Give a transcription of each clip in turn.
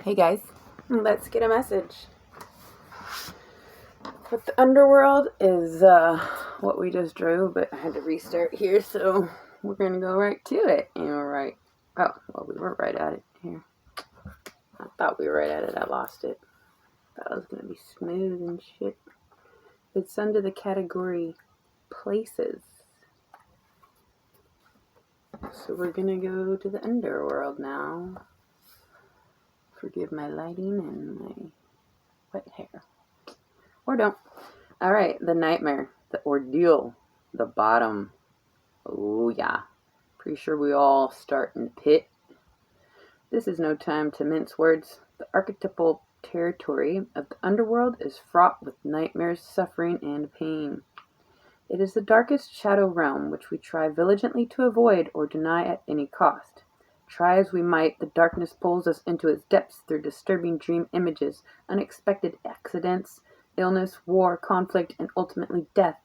Hey guys, let's get a message. But the Underworld is what we just drove, but I had to restart here, so we're gonna go right to it. And we're right. Oh, well, we were right at it here. I thought we were right at it. I lost it. Thought it was gonna be smooth and shit. It's under the category places. So we're gonna go to the Underworld now. Forgive my lighting and my wet hair. Or don't. Alright, the nightmare, the ordeal, the bottom. Oh yeah. Pretty sure we all start in the pit. This is no time to mince words. The archetypal territory of the underworld is fraught with nightmares, suffering, and pain. It is the darkest shadow realm which we try vigilantly to avoid or deny at any cost. Try as we might, the darkness pulls us into its depths through disturbing dream images, unexpected accidents, illness, war, conflict, and ultimately death.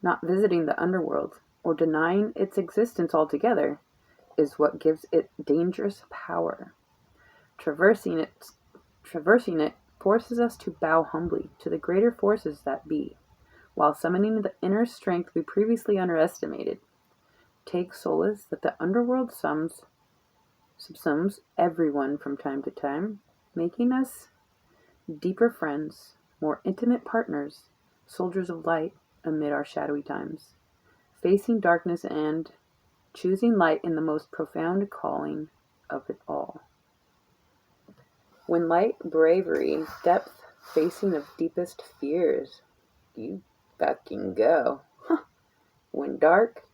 Not visiting the underworld, or denying its existence altogether, is what gives it dangerous power. Traversing it forces us to bow humbly to the greater forces that be, while summoning the inner strength we previously underestimated. Take solace that the underworld subsumes everyone from time to time, making us deeper friends, more intimate partners, soldiers of light amid our shadowy times, facing darkness and choosing light in the most profound calling of it all. When light, bravery, depth, facing the deepest fears, you fucking go. When dark,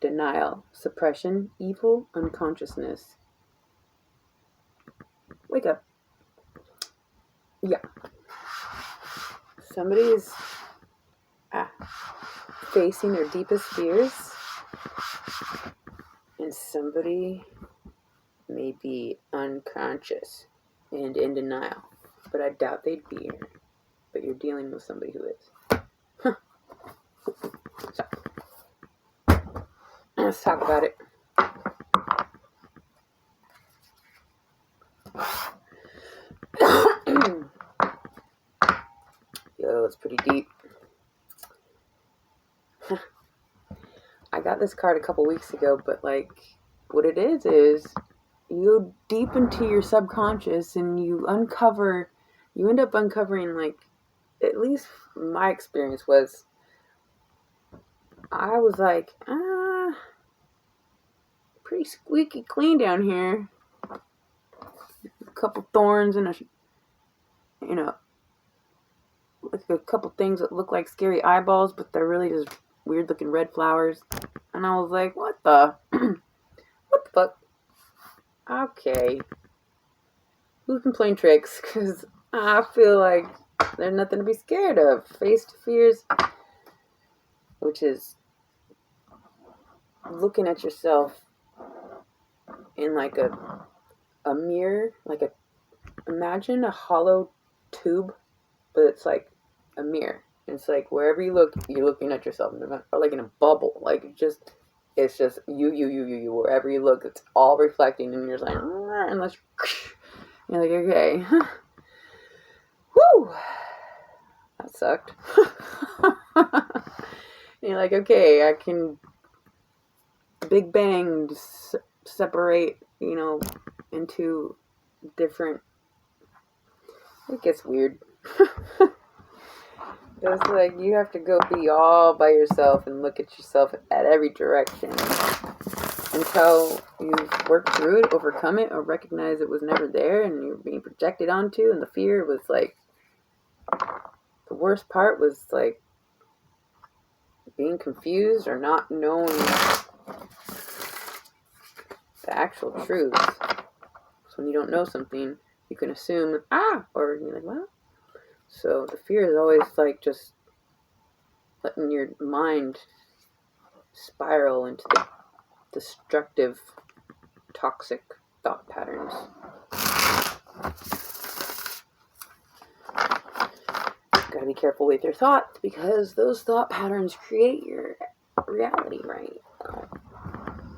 denial, suppression, evil, unconsciousness. Wake up. Yeah. Somebody's facing their deepest fears, and somebody may be unconscious and in denial, but I doubt they'd be here. But you're dealing with somebody who is. So, let's talk about it. Yo, it's pretty deep. I got this card a couple weeks ago, but what it is you go deep into your subconscious and you end up uncovering, at least my experience was, I was pretty squeaky clean down here. A couple thorns and a couple things that look like scary eyeballs, but they're really just weird looking red flowers. And I was like, what the fuck? Okay. Who's been playing tricks? Because I feel like there's nothing to be scared of. Face to fears, which is looking at yourself in a mirror, imagine a hollow tube, but it's like a mirror. It's like wherever you look, you're looking at yourself, or like in a bubble. It's just you. Wherever you look, it's all reflecting, and you're just like, unless you're like, okay, whoo, that sucked. You're like, okay, I can Big Bang separate, into different. It gets weird. It's like you have to go be all by yourself and look at yourself at every direction until you've worked through it, overcome it, or recognize it was never there and you're being projected onto. And the fear was the worst part was being confused or not knowing the actual truth. So when you don't know something, you can assume, or you're like, what? So the fear is always just letting your mind spiral into the destructive, toxic thought patterns. Gotta be careful with your thoughts because those thought patterns create your reality, right?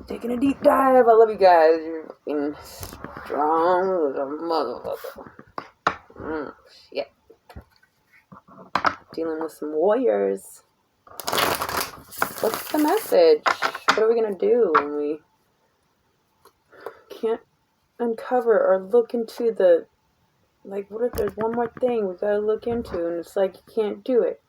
Taking a deep dive. I love you guys. You're strong as a motherfucker. Shit. Dealing with some warriors. What's the message? What are we going to do when we can't uncover or look into the, like, what if there's one more thing we got to look into and it's like you can't do it?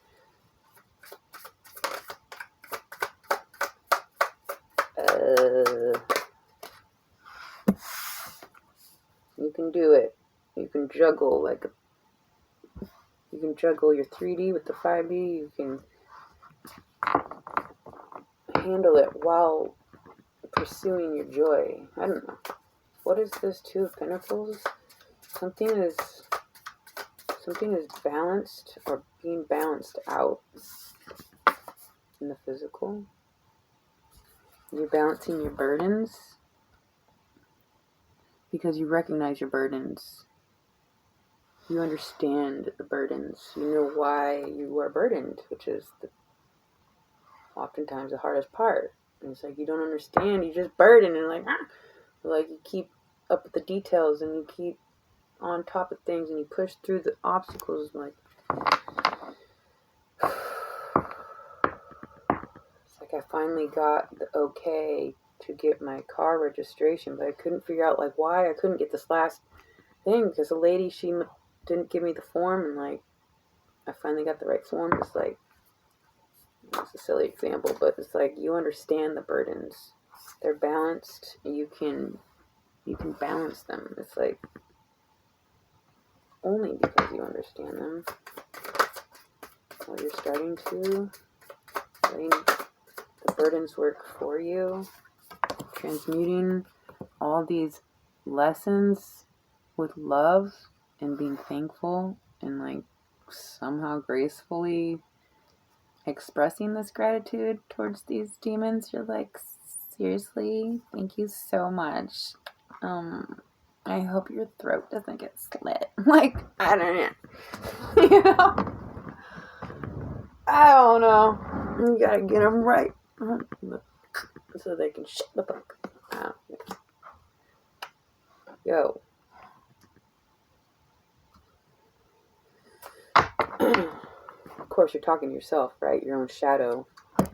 You can do it. You can juggle you can juggle your 3D with the 5D. You can handle it while pursuing your joy. I don't know. What is this 2 of Pentacles? Something is balanced or being balanced out in the physical. You're balancing your burdens because you recognize your burdens. You understand the burdens. You know why you are burdened, which is oftentimes the hardest part. And it's like you don't understand. You just burden and like you keep up with the details and you keep on top of things and you push through the obstacles. Like it's like I finally got the okay to get my car registration, but I couldn't figure out like why I couldn't get this last thing because the lady, she didn't give me the form, and like I finally got the right form. It's like, it's a silly example, but it's like you understand the burdens. They're balanced. You can balance them. It's like only because you understand them. Well, you're starting to letting the burdens work for you, transmuting all these lessons with love and being thankful and like somehow gracefully expressing this gratitude towards these demons. You're like, seriously, thank you so much. I hope your throat doesn't get slit. Like, I don't know. You know? I don't know. You gotta get them right. So they can shut the fuck out. Yo. Of course, you're talking to yourself, right? Your own shadow.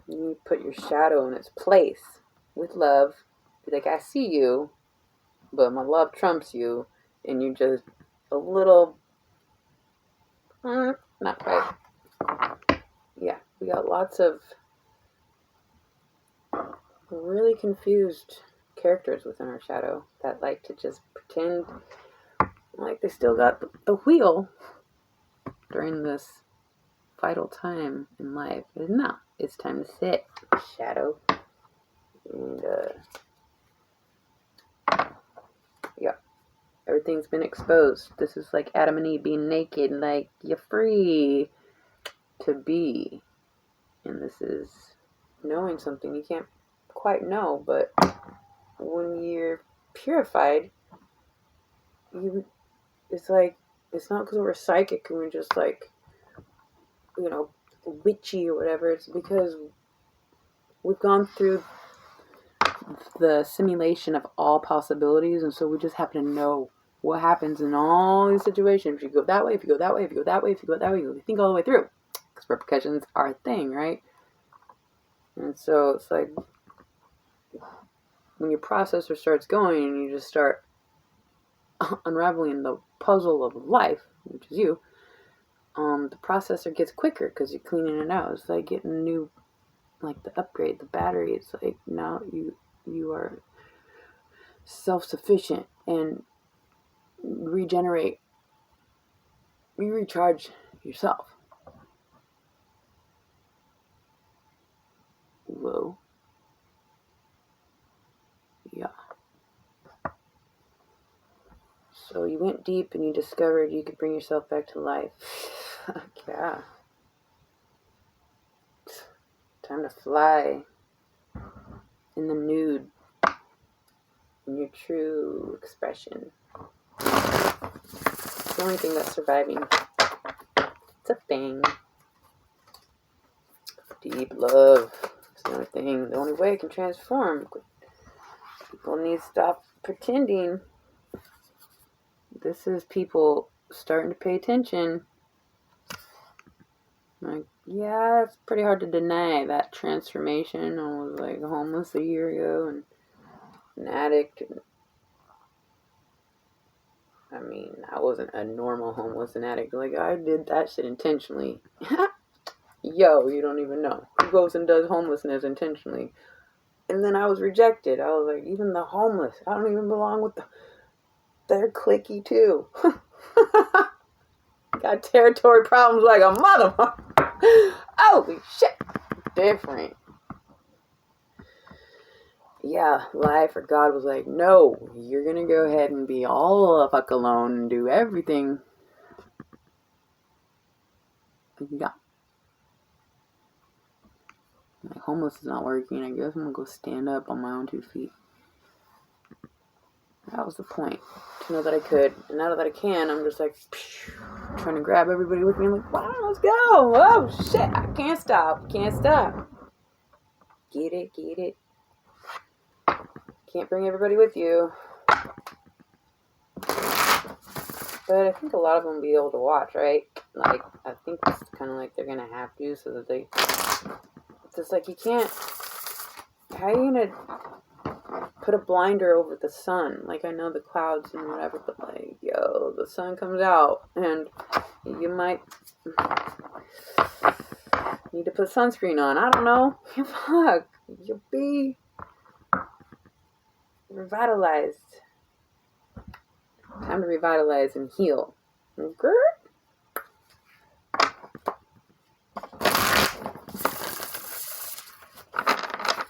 You put your shadow in its place with love. Be like, I see you, but my love trumps you, and you're just a little, not quite. Yeah, we got lots of really confused characters within our shadow that like to just pretend like they still got the wheel during this vital time in life. No, it's time to sit, shadow. And yeah, everything's been exposed. This is like Adam and Eve being naked, like you're free to be. And this is knowing something you can't quite know, but when you're purified, it's like, it's not because we're psychic and we're just like, you know, witchy or whatever. It's because we've gone through the simulation of all possibilities, and so we just happen to know what happens in all these situations. If you go that way, if you go that way, if you go that way, if you go that way, you think all the way through. Because repercussions are a thing, right? And so it's like when your processor starts going and you just start unraveling the puzzle of life, which is you, the processor gets quicker because you're cleaning it out. It's like getting a new, like the upgrade, the battery. It's like now you are self-sufficient and regenerate, you recharge yourself. Whoa. Yeah. So you went deep and you discovered you could bring yourself back to life. Yeah. Time to fly in the nude, in your true expression. It's the only thing that's surviving. It's a thing. Deep love. It's the only thing. The only way it can transform. People need to stop pretending this is people starting to pay attention. Like, yeah, it's pretty hard to deny that transformation. I was like homeless a year ago and an addict. I mean, I wasn't a normal homeless and addict. Like, I did that shit intentionally. Yo, you don't even know. Who goes and does homelessness intentionally? And then I was rejected. I was like, even the homeless, I don't even belong with they're cliquey too. Got territory problems like a motherfucker. Holy shit. Different. Yeah, life or God was like, no, you're gonna go ahead and be all the fuck alone and do everything you got. Like, homeless is not working. I guess I'm gonna go stand up on my own 2 feet. That was the point. To know that I could. And now that I can, I'm just like trying to grab everybody with me. I'm like, wow, let's go. Oh shit, I can't stop. Can't stop. Get it, get it. Can't bring everybody with you. But I think a lot of them will be able to watch, right? Like, I think it's kind of like they're gonna have to, so that they. It's just like, you can't. How are you gonna put a blinder over the sun? Like, I know the clouds and whatever, but like, yo, the sun comes out and you might need to put sunscreen on. I don't know. Fuck. You'll be revitalized. Time to revitalize and heal.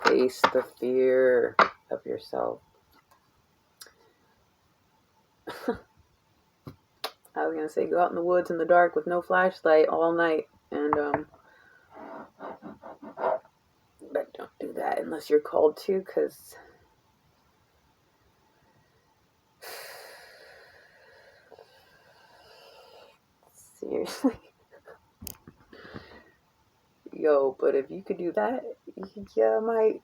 Face the fear of yourself. I was gonna say, go out in the woods in the dark with no flashlight all night, and but don't do that unless you're called to, because seriously, yo. But if you could do that, yeah, might.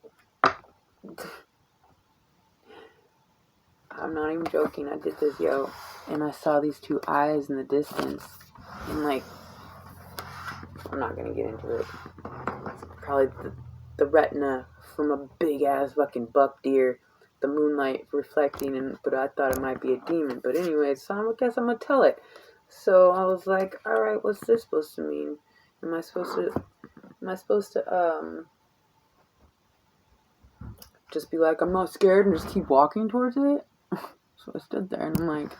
I'm not even joking. I did this, yo, and I saw these 2 eyes in the distance, and like, I'm not gonna get into it. It's probably the retina from a big ass fucking buck deer, the moonlight reflecting, but I thought it might be a demon. But anyways, so I guess I'm gonna tell it. So I was like, all right, what's this supposed to mean? Am I supposed to just be like, I'm not scared, and just keep walking towards it? So I stood there and I'm like,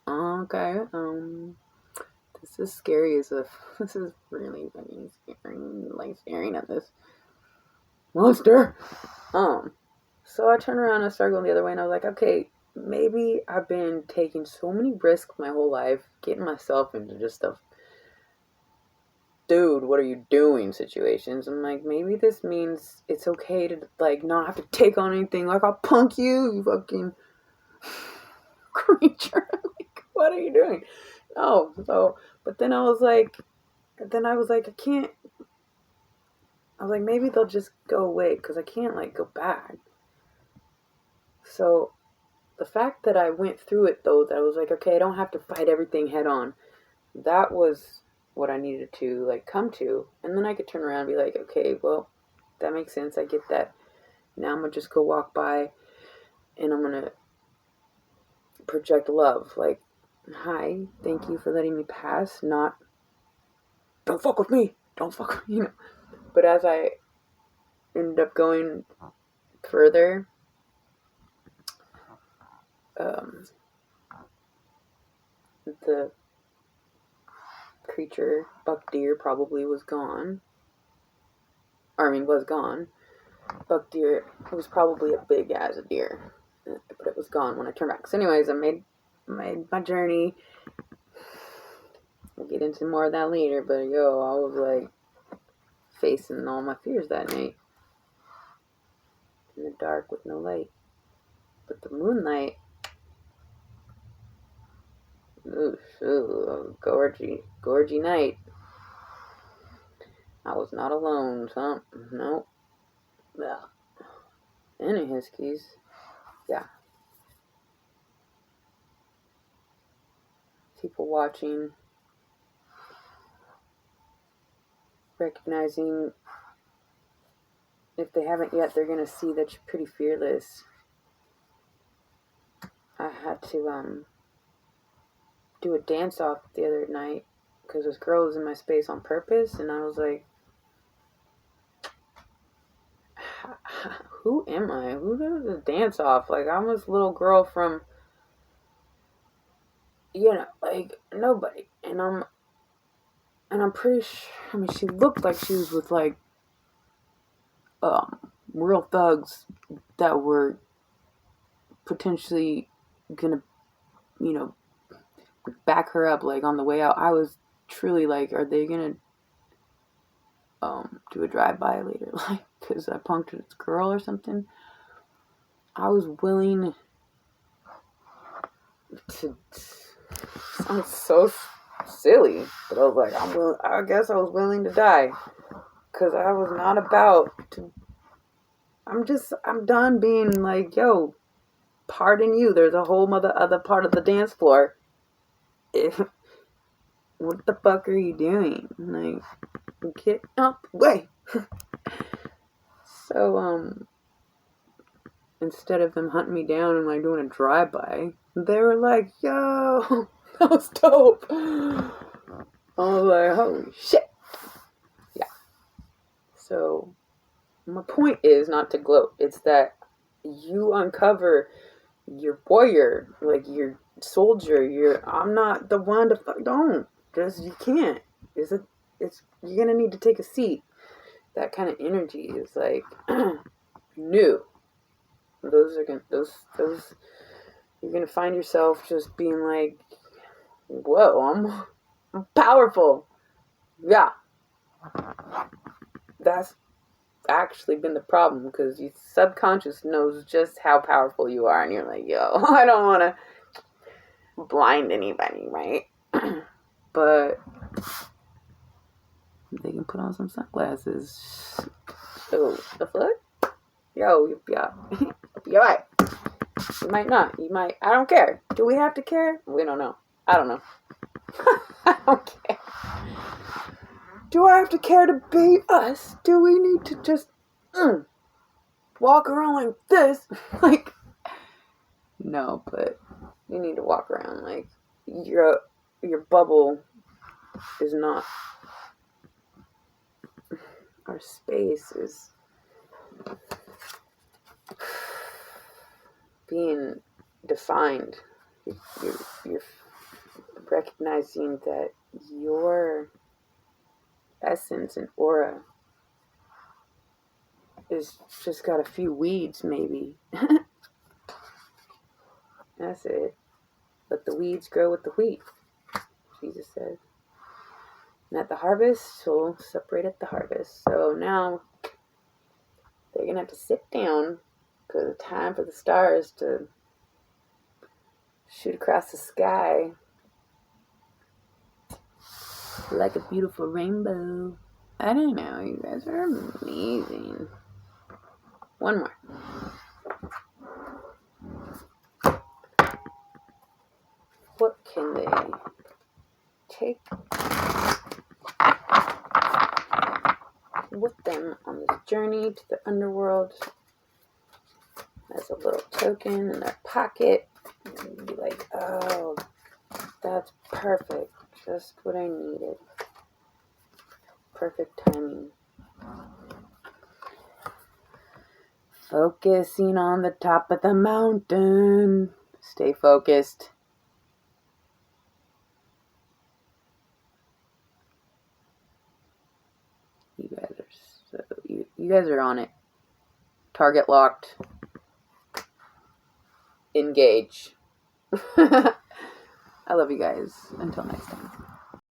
okay, this is scary as if this is really fucking scary, like staring at this monster. So I turned around and I started going the other way, and I was like, okay, maybe I've been taking so many risks my whole life, getting myself into just stuff, dude, what are you doing situations. I'm like, maybe this means it's okay to like not have to take on anything. Like, I'll punk you, you fucking creature. Like, what are you doing? No. So, but then I was like, I can't. I was like, maybe they'll just go away because I can't like go back. So the fact that I went through it, though, that I was like, okay, I don't have to fight everything head on. That was what I needed to like come to, and then I could turn around and be like, okay, well, that makes sense. I get that. Now I'm gonna just go walk by, and I'm gonna project love. Like, hi, thank you for letting me pass. Not, don't fuck with me. Don't fuck with me. But as I ended up going further, the creature, buck deer, probably was gone. Was gone. Buck deer, it was probably a big as a deer, but it was gone when I turned back. So anyways, I made my journey. We'll get into more of that later, but yo, I was like facing all my fears that night in the dark with no light. But the moonlight, ooh, gorgy night. I was not alone, son. Nope. Yeah. Any Huskies. Yeah. people watching, recognizing if they haven't yet, they're going to see that you're pretty fearless. I had to do a dance off the other night because this girl was in my space on purpose, and I was like, who am I? Who does a dance off? Like, I'm this little girl from, like, nobody. And I'm pretty sure, I mean, she looked like she was with, like, real thugs that were potentially gonna, back her up, like, on the way out. I was truly like, are they gonna do a drive-by later, like, because I punked this girl or something? I was willing to sound so silly, but I was like, I guess I was willing to die, because I was not about to. I'm done being like, yo, pardon you, there's a whole other part of the dance floor. What the fuck are you doing? Like, get up, way. So, instead of them hunting me down and, like, doing a drive-by, they were like, yo, that was dope. I was like, holy shit. Yeah. So, my point is not to gloat. It's that you uncover your warrior, like, your soldier. I'm not the one to don't. Just, you can't. You're gonna need to take a seat. That kind of energy is like new. Those you're gonna find yourself just being like, whoa, I'm powerful. Yeah, that's actually been the problem, because your subconscious knows just how powerful you are, and you're like, yo, I don't want to blind anybody, right? But they can put on some sunglasses. So, the fuck? Yo, you'll be alright. You might not. You might. I don't care. Do we have to care? We don't know. I don't know. I don't care. Do I have to care to be us? Do we need to just walk around like this? Like, no, but you need to walk around like your bubble is not. Our space is being defined. You're recognizing that your essence and aura is just got a few weeds, maybe. That's it. Let the weeds grow with the wheat, Jesus said. And at the harvest, we'll separate at the harvest. So now they're going to have to sit down, because it's time for the stars to shoot across the sky like a beautiful rainbow. I don't know. You guys are amazing. One more. What can they take with them on this journey to the underworld as a little token in their pocket? And be like, oh, that's perfect. Just what I needed. Perfect timing. Focusing on the top of the mountain. Stay focused. You guys are on it. Target locked. Engage. I love you guys. Until next time.